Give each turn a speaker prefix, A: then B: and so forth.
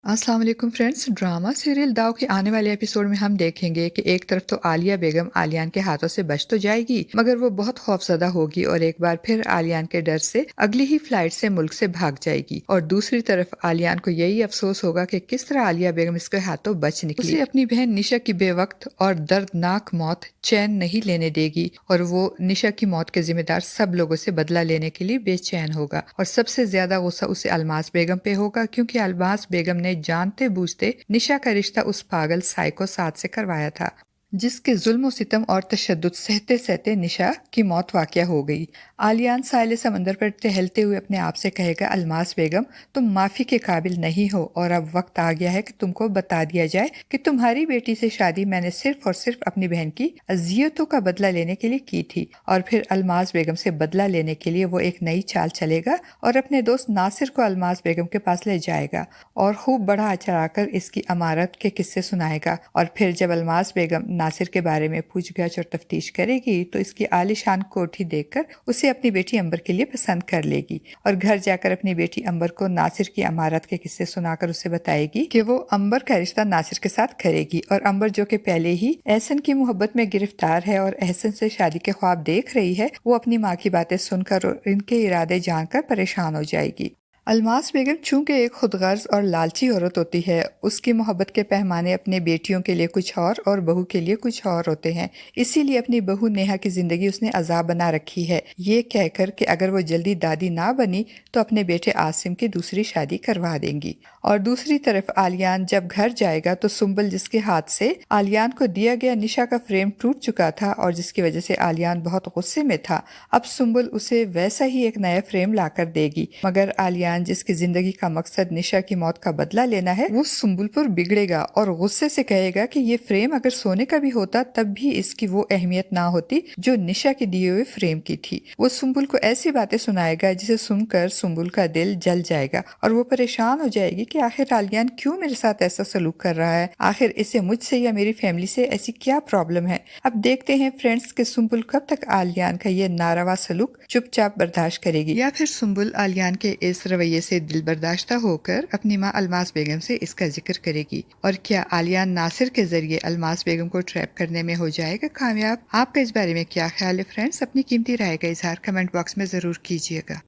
A: अस्सलाम वालेकुम friends. Drama serial दाव के आने वाले एपिसोड में हम देखेंगे कि एक तरफ तो आलिया बेगम आलियान के हाथों से बच तो जाएगी, मगर वो बहुत खौफजदा होगी और एक बार फिर आलियान के डर से अगली ही फ्लाइट से मुल्क से भाग जाएगी। और दूसरी तरफ आलियान को यही अफसोस होगा कि किस तरह आलिया बेगम इसके हाथों बच निकली। उसे अपनी बहन निशा की बेवक्त और दर्दनाक मौत चैन नहीं लेने देगी और वो निशा की मौत के जिम्मेदार सब लोगों से बदला लेने के लिए बेचैन होगा। और सबसे ज्यादा गुस्सा उसे अलमास बेगम पे होगा, क्योंकि अलमास बेगम ने जानते बूझते निशा का रिश्ता उस पागल साइको साथ से करवाया था, जिसके जुल्म सितम और तशद्दुद सहते सहते निशा की मौत वाक़या हो गई। आलियान साहिल समंदर पर टहलते हुए अपने आप से कहेगा, अलमास बेगम तुम माफ़ी के काबिल नहीं हो और अब वक्त आ गया है कि तुमको बता दिया जाए कि तुम्हारी बेटी से शादी मैंने सिर्फ और सिर्फ अपनी बहन की अजियतों का बदला लेने के लिए की थी। और फिर अलमास बेगम से बदला लेने के लिए वो एक नई चाल चलेगा और अपने दोस्त नासिर को अलमास बेगम के पास ले जाएगा और खूब बढ़ा चढ़ाकर इसकी अमारत के किस्से सुनाएगा। और फिर जब अलमास बेगम नासिर के बारे में पूछगछ और तफ्तीश करेगी तो इसकी आलीशान कोठी देखकर उसे अपनी बेटी अंबर के लिए पसंद कर लेगी और घर जाकर अपनी बेटी अंबर को नासिर की अमारत के किस्से सुनाकर उसे बताएगी कि वो अंबर का रिश्ता नासिर के साथ करेगी। और अंबर जो कि पहले ही एहसन की मोहब्बत में गिरफ्तार है और एहसन से शादी के ख्वाब देख रही है, वो अपनी माँ की बातें सुनकर और इनके इरादे जानकर परेशान हो जाएगी। अलमास बेगम चूंकि एक खुदगर्ज और लालची औरत होती है, उसकी मोहब्बत के पैमाने अपने बेटियों के लिए कुछ और बहू के लिए कुछ और होते हैं। इसीलिए अपनी बहू नेहा की जिंदगी उसने अजाब बना रखी है, ये कहकर कि अगर वो जल्दी दादी ना बनी तो अपने बेटे आसिम की दूसरी शादी करवा देंगी। और दूसरी तरफ आलियान जब घर जाएगा तो सुंबल, जिसके हाथ से आलियान को दिया गया निशा का फ्रेम टूट चुका था और जिसकी वजह से आलियान बहुत गुस्से में था, अब सुंबल उसे वैसा ही एक नया फ्रेम लाकर देगी। मगर आलियान, जिसकी जिंदगी का मकसद निशा की मौत का बदला लेना है, वो सुंबुल पर बिगड़ेगा और गुस्से से कहेगा कि ये फ्रेम अगर सोने का भी होता तब भी इसकी वो अहमियत ना होती जो निशा के दिए हुए फ्रेम की थी। वो सुंबुल को ऐसी बातें सुनाएगा जिसे सुनकर सुंबुल का दिल जल जाएगा और वो परेशान हो जाएगी कि आखिर आलियान क्यों मेरे साथ ऐसा सलूक कर रहा है, आखिर इसे मुझसे या मेरी फैमिली से ऐसी क्या प्रॉब्लम है। अब देखते हैं फ्रेंड्स कि सुंबुल कब तक आलियान का ये नारवा सलूक चुपचाप बर्दाश्त करेगी या फिर सुंबुल आलियान के इस रवैये से दिल बर्दाश्ता होकर अपनी माँ अलमास बेगम से इसका जिक्र करेगी। और क्या आलियान नासिर के जरिए अलमास बेगम को ट्रैप करने में हो जाएगा कामयाब? आपका इस बारे में क्या ख्याल है फ्रेंड्स? अपनी कीमती राय का इजहार कमेंट बॉक्स में जरूर कीजिएगा।